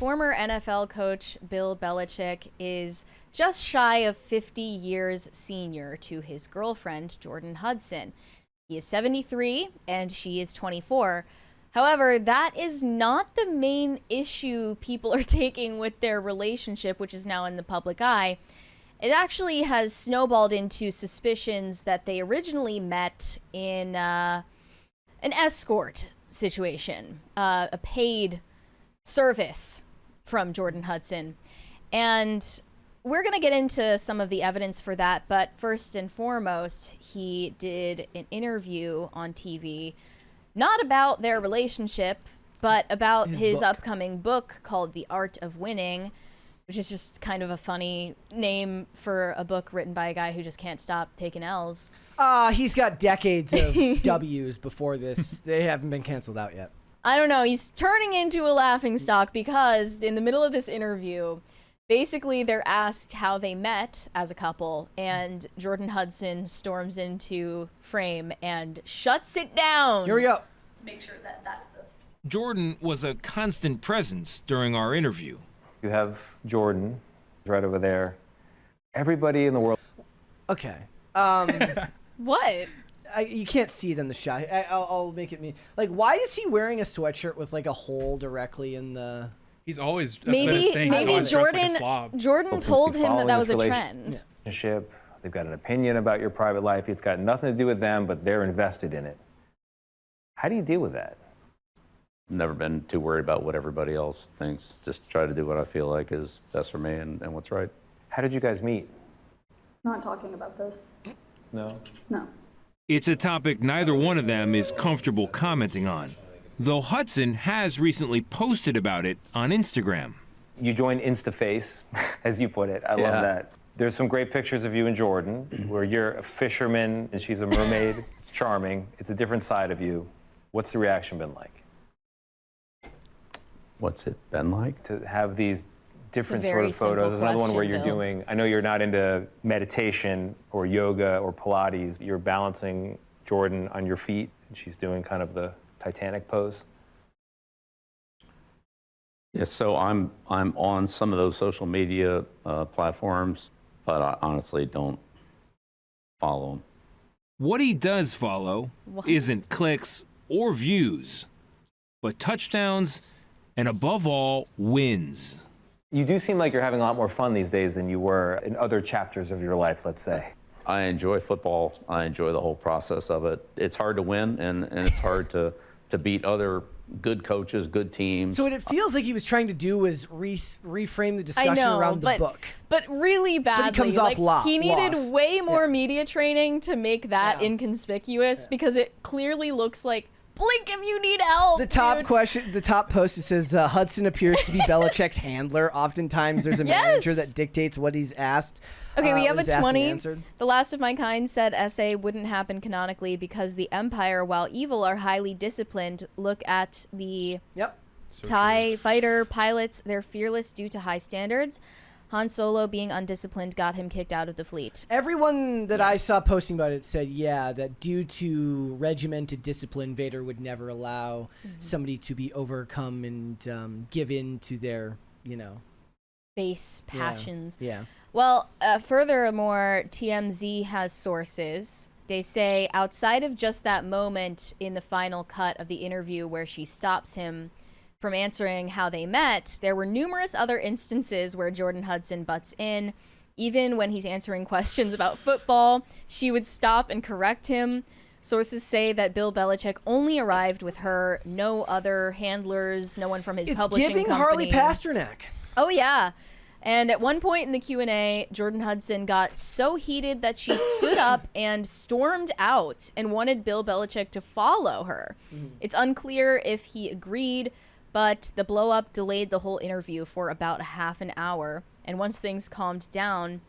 former NFL coach Bill Belichick is just shy of 50 years senior to his girlfriend, Jordon Hudson. He is 73 and she is 24. However, that is not the main issue people are taking with their relationship, which is now in the public eye. It actually has snowballed into suspicions that they originally met in an escort situation, a paid service from Jordon Hudson. And we're going to get into some of the evidence for that. But first and foremost, he did an interview on TV, not about their relationship, but about his upcoming book called The Art of Winning, which is just kind of a funny name for a book written by a guy who just can't stop taking L's. He's got decades of W's before this. They haven't been canceled out yet. I don't know. He's turning into a laughingstock because in the middle of this interview, basically they're asked how they met as a couple, and Jordon Hudson storms into frame and shuts it down. Here we go. Make sure that that's the... Jordon was a constant presence during our interview. You have Jordon right over there. Everybody in the world. Okay. What? You can't see it in the shot. I'll make it me. Like, why is he wearing a sweatshirt with like a hole directly in the... He's always maybe Jordon told him that was a trend. Relationship. They've got an opinion about your private life. It's got nothing to do with them, but they're invested in it. How do you deal with that? Never been too worried about what everybody else thinks. Just try to do what I feel like is best for me and what's right. How did you guys meet? Not talking about this. No? No. It's a topic neither one of them is comfortable commenting on, though Hudson has recently posted about it on Instagram. You joined InstaFace, as you put it. I love that. There's some great pictures of you and Jordon, where you're a fisherman and she's a mermaid. It's charming. It's a different side of you. What's the reaction been like? What's it been like? To have these different sort of photos. There's another one where you're doing, I know you're not into meditation or yoga or Pilates. You're balancing Jordon on your feet, and she's doing kind of the Titanic pose. Yeah, so I'm on some of those social media platforms, but I honestly don't follow them. What he does follow isn't clicks or views, but touchdowns and, above all, wins. You do seem like you're having a lot more fun these days than you were in other chapters of your life, let's say. I enjoy football. I enjoy the whole process of it. It's hard to win, and it's hard to beat other good coaches, good teams. So what it feels like he was trying to do was reframe the discussion around the book. But really badly. But he comes off He needed lost. way more media training to make that inconspicuous because it clearly looks like, blink if you need help. The top question, the top post, it says Hudson appears to be Belichick's handler. Oftentimes there's a manager that dictates what he's asked. Okay, we have a 20. The Last of My Kind said SA wouldn't happen canonically because the Empire, while evil, are highly disciplined. Look at the TIE fighter pilots. They're fearless due to high standards. Han Solo, being undisciplined, got him kicked out of the fleet. Everyone that I saw posting about it said, that due to regimented discipline, Vader would never allow somebody to be overcome and give in to their, base passions. Yeah. Well, furthermore, TMZ has sources. They say outside of just that moment in the final cut of the interview where she stops him from answering how they met, there were numerous other instances where Jordon Hudson butts in. Even when he's answering questions about football, she would stop and correct him. Sources say that Bill Belichick only arrived with her, no other handlers, no one from his publishing company. It's giving Harley Pasternak. Oh, yeah. And at one point in the Q&A, Jordon Hudson got so heated that she stood up and stormed out and wanted Bill Belichick to follow her. It's unclear if he agreed, but the blow-up delayed the whole interview for about a half an hour. And once things calmed down,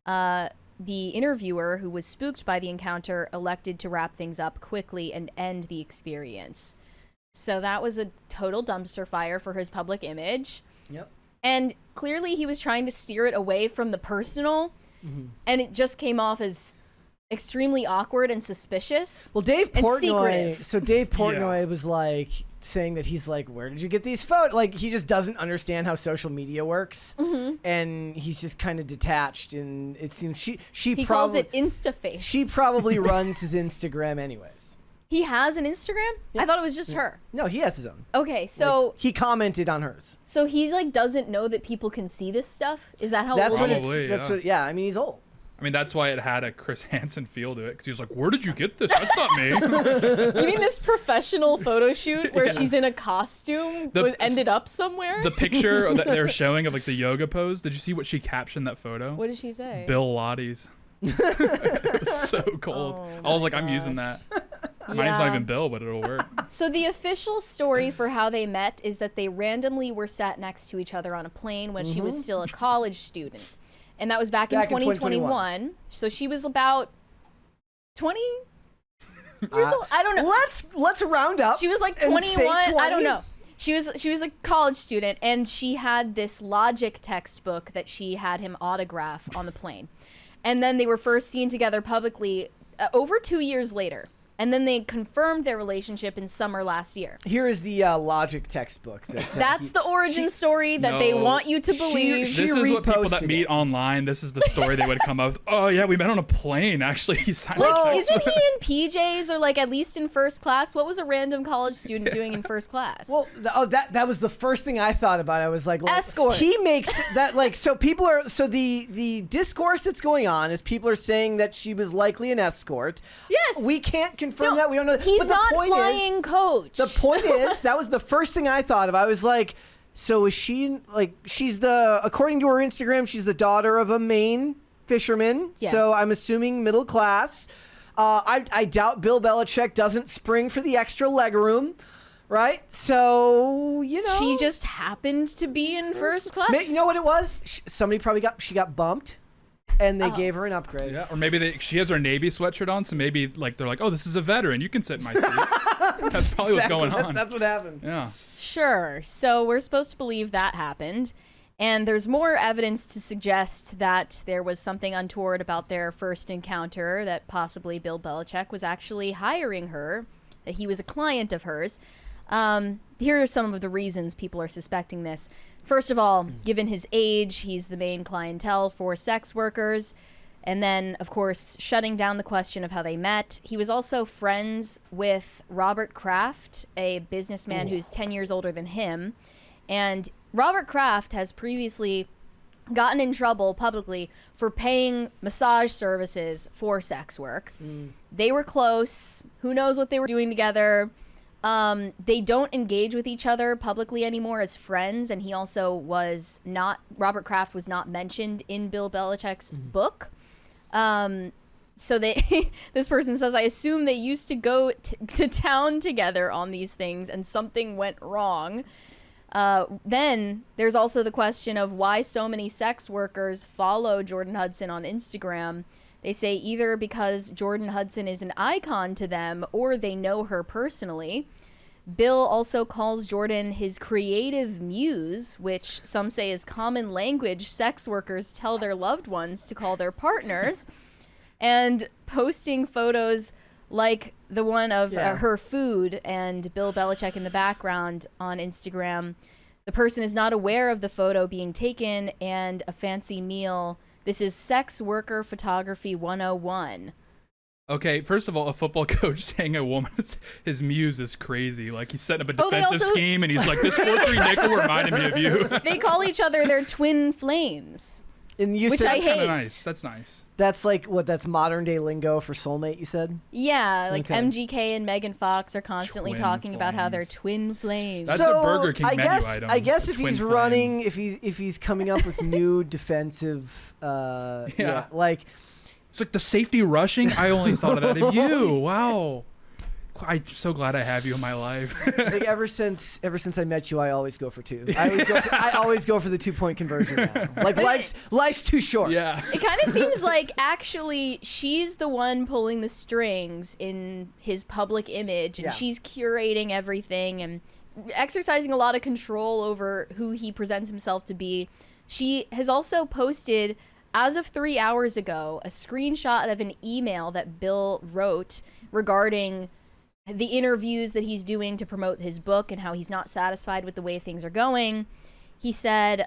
the interviewer, who was spooked by the encounter, elected to wrap things up quickly and end the experience. So that was a total dumpster fire for his public image. Yep. And clearly he was trying to steer it away from the personal, and it just came off as extremely awkward and suspicious. Well, Dave Portnoy. secretive. So Dave Portnoy was like, saying that he's like, where did you get these photos? Like, he just doesn't understand how social media works. And he's just kind of detached. And it seems he calls it Instaface. She probably runs his Instagram anyways. He has an Instagram? Yeah. I thought it was just her. No, he has his own. Okay, so... Like, he commented on hers. So he's like, doesn't know that people can see this stuff? Is that how that's old what it is? That's what, yeah, I mean, he's old. I mean, that's why it had a Chris Hansen feel to it, because he was like, where did you get this? That's not me. You mean this professional photo shoot where she's in a costume ended up somewhere? The picture that they're showing of like the yoga pose, did you see what she captioned that photo? What did she say? Bill Lottie's. It was so cold. I was like, I'm using that. My name's not even Bill, but it'll work. So the official story for how they met is that they randomly were sat next to each other on a plane when she was still a college student. And that was back in 2021. So she was about 20 years old. I don't know. Let's round up. She was like 21. I don't know. She was a college student, and she had this logic textbook that she had him autograph on the plane. And then they were first seen together publicly over 2 years later. And then they confirmed their relationship in summer last year. Here is the logic textbook. That's the origin story that they want you to believe. This is what people that meet online, this is the story they would come up with. Oh, yeah, we met on a plane, actually. He signed isn't he in PJs or like at least in first class? What was a random college student doing in first class? Well, that was the first thing I thought about. I was like, escort. He makes that like, so people are, so the discourse that's going on is people are saying that she was likely an escort. Yes. We can't confirm that. We don't know. He's but not flying coach. The point is, that was the first thing I thought of. I was like, so is she, like, according to her Instagram, she's the daughter of a Maine fisherman. Yes. So I'm assuming middle class. I doubt Bill Belichick doesn't spring for the extra leg room. Right? So, you know. She just happened to be in first class. You know what it was? Somebody probably got bumped. And they gave her an upgrade. Yeah, or maybe she has her Navy sweatshirt on, so maybe like they're like, oh, this is a veteran. You can sit in my seat. That's probably what's going on. That's what happened. Yeah. Sure. So we're supposed to believe that happened. And there's more evidence to suggest that there was something untoward about their first encounter, that possibly Bill Belichick was actually hiring her, that he was a client of hers. Here are some of the reasons people are suspecting this. First of all, given his age, he's the main clientele for sex workers. And then, of course, shutting down the question of how they met. He was also friends with Robert Kraft, a businessman who's 10 years older than him. And Robert Kraft has previously gotten in trouble publicly for paying massage services for sex work. They were close. Who knows what they were doing together? They don't engage with each other publicly anymore as friends, and he also was not, Robert Kraft was not mentioned in Bill Belichick's book. So this person says, I assume they used to go to town together on these things and something went wrong. Then there's also the question of why so many sex workers follow Jordon Hudson on Instagram. They say either because Jordon Hudson is an icon to them or they know her personally. Bill also calls Jordon his creative muse, which some say is common language sex workers tell their loved ones to call their partners. And posting photos like the one of her food and Bill Belichick in the background on Instagram. The person is not aware of the photo being taken and a fancy meal. This is sex worker photography 101. Okay, first of all, a football coach saying a woman is his muse is crazy. Like, he's setting up a defensive scheme, and he's like, this 4-3 nickel reminded me of you. They call each other their twin flames, which I hate. Nice. That's nice. That's like, that's modern day lingo for soulmate, you said? Yeah, like MGK and Megan Fox are constantly talking about how they're twin flames. That's a Burger King menu item. I guess if he's running, if he's coming up with new defensive, like... It's like the safety rushing. I only thought of that of you. Wow. I'm so glad I have you in my life. It's like ever since I met you, I always go for two. I always go for the 2-point conversion now. Like life's too short. Yeah. It kind of seems like actually she's the one pulling the strings in his public image, and she's curating everything and exercising a lot of control over who he presents himself to be. She has also posted, as of 3 hours ago, a screenshot of an email that Bill wrote regarding the interviews that he's doing to promote his book and how he's not satisfied with the way things are going. He said,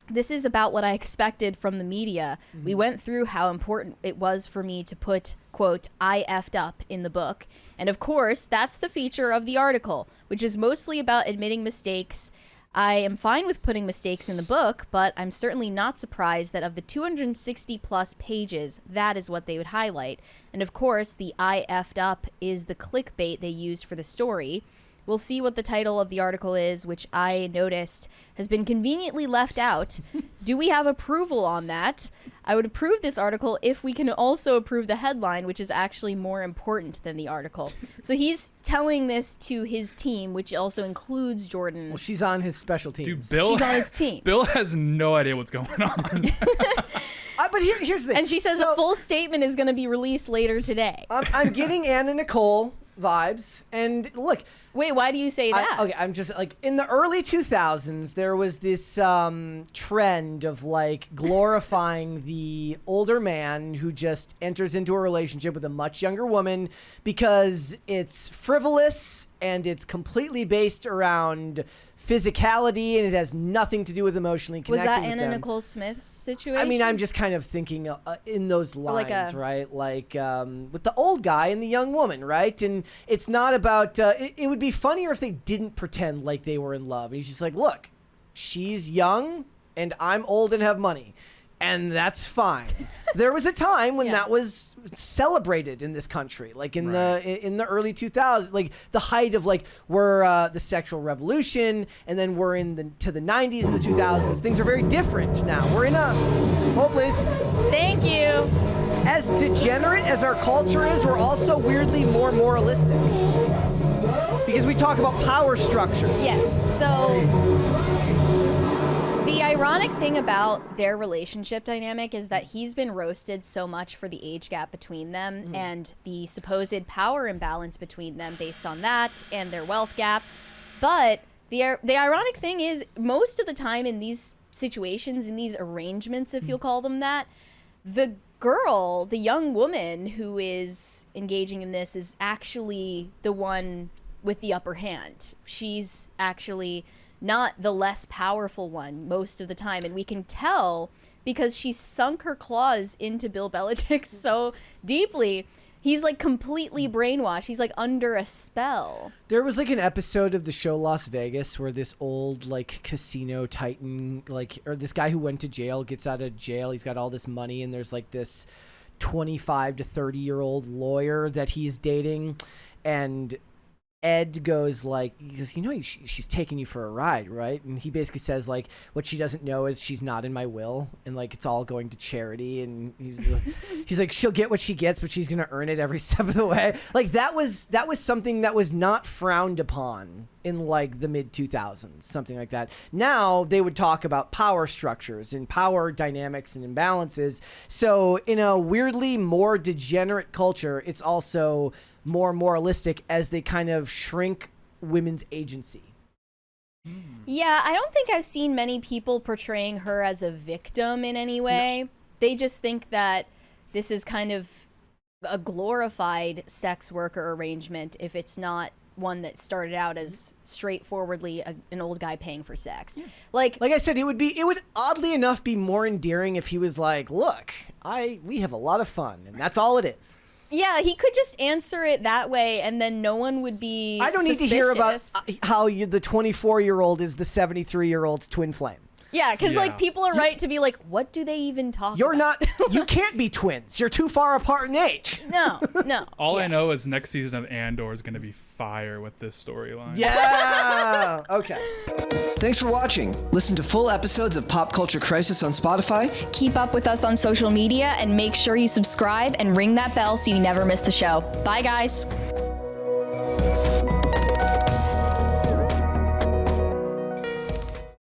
this is about what I expected from the media. Mm-hmm. We went through how important it was for me to put, quote, I effed up in the book. And of course, that's the feature of the article, which is mostly about admitting mistakes. I am fine with putting mistakes in the book, but I'm certainly not surprised that of the 260 plus pages, that is what they would highlight. And of course, the I effed up is the clickbait they used for the story. We'll see what the title of the article is, which I noticed has been conveniently left out. Do we have approval on that? I would approve this article if we can also approve the headline, which is actually more important than the article. So he's telling this to his team, which also includes Jordon. Well, she's on his special teams. Dude, she's on his team. Bill has no idea what's going on. But here's the thing. And she says a full statement is going to be released later today. I'm getting Anna Nicole vibes. And look. Wait, why do you say that? I'm just like, in the early 2000s, there was this trend of like glorifying the older man who just enters into a relationship with a much younger woman because it's frivolous and it's completely based around physicality and it has nothing to do with emotionally connecting with them. Was that Anna Nicole Smith's situation? I mean, I'm just kind of thinking in those lines, right? Like with the old guy and the young woman, right? And it's not about, it would be funnier if they didn't pretend like they were in love. He's just like, look, she's young and I'm old and have money. And that's fine. There was a time when that was celebrated in this country, like in the early 2000s, like the height of like we're the sexual revolution, and then we're to the 90s and the 2000s. Things are very different now. We're in a hold, please. Thank you. As degenerate as our culture is, we're also weirdly more moralistic because we talk about power structures. Yes. So. The ironic thing about their relationship dynamic is that he's been roasted so much for the age gap between them and the supposed power imbalance between them based on that and their wealth gap. But the ironic thing is, most of the time in these situations, in these arrangements, if you'll call them that, the girl, the young woman who is engaging in this is actually the one with the upper hand. She's actually not the less powerful one most of the time. And we can tell because she sunk her claws into Bill Belichick so deeply. He's like completely brainwashed. He's like under a spell. There was like an episode of the show Las Vegas where this old like casino titan, or this guy who went to jail gets out of jail. He's got all this money and there's like this 25 to 30-year-old lawyer that he's dating. And Ed goes like, she's taking you for a ride, right? And he basically says like, what she doesn't know is she's not in my will, and like it's all going to charity. And he's like, she'll get what she gets, but she's gonna earn it every step of the way. Like that was something that was not frowned upon in like the mid 2000s, something like that. Now they would talk about power structures and power dynamics and imbalances. So in a weirdly more degenerate culture, it's also more moralistic as they kind of shrink women's agency. Yeah, I don't think I've seen many people portraying her as a victim in any way. No. They just think that this is kind of a glorified sex worker arrangement if it's not one that started out as straightforwardly an old guy paying for sex. Yeah. Like I said, it would oddly enough be more endearing if he was like, look, we have a lot of fun and that's all it is. Yeah, he could just answer it that way, and then no one would be I don't suspicious. Need to hear about how the 24-year-old is the 73-year-old's twin flame. Yeah, because like people are right to be like, what do they even talk about? You can't be twins. You're too far apart in age. No. All I know is next season of Andor is going to be fire with this storyline. Yeah. Okay. Thanks for watching. Listen to full episodes of Pop Culture Crisis on Spotify. Keep up with us on social media and make sure you subscribe and ring that bell so you never miss the show. Bye, guys.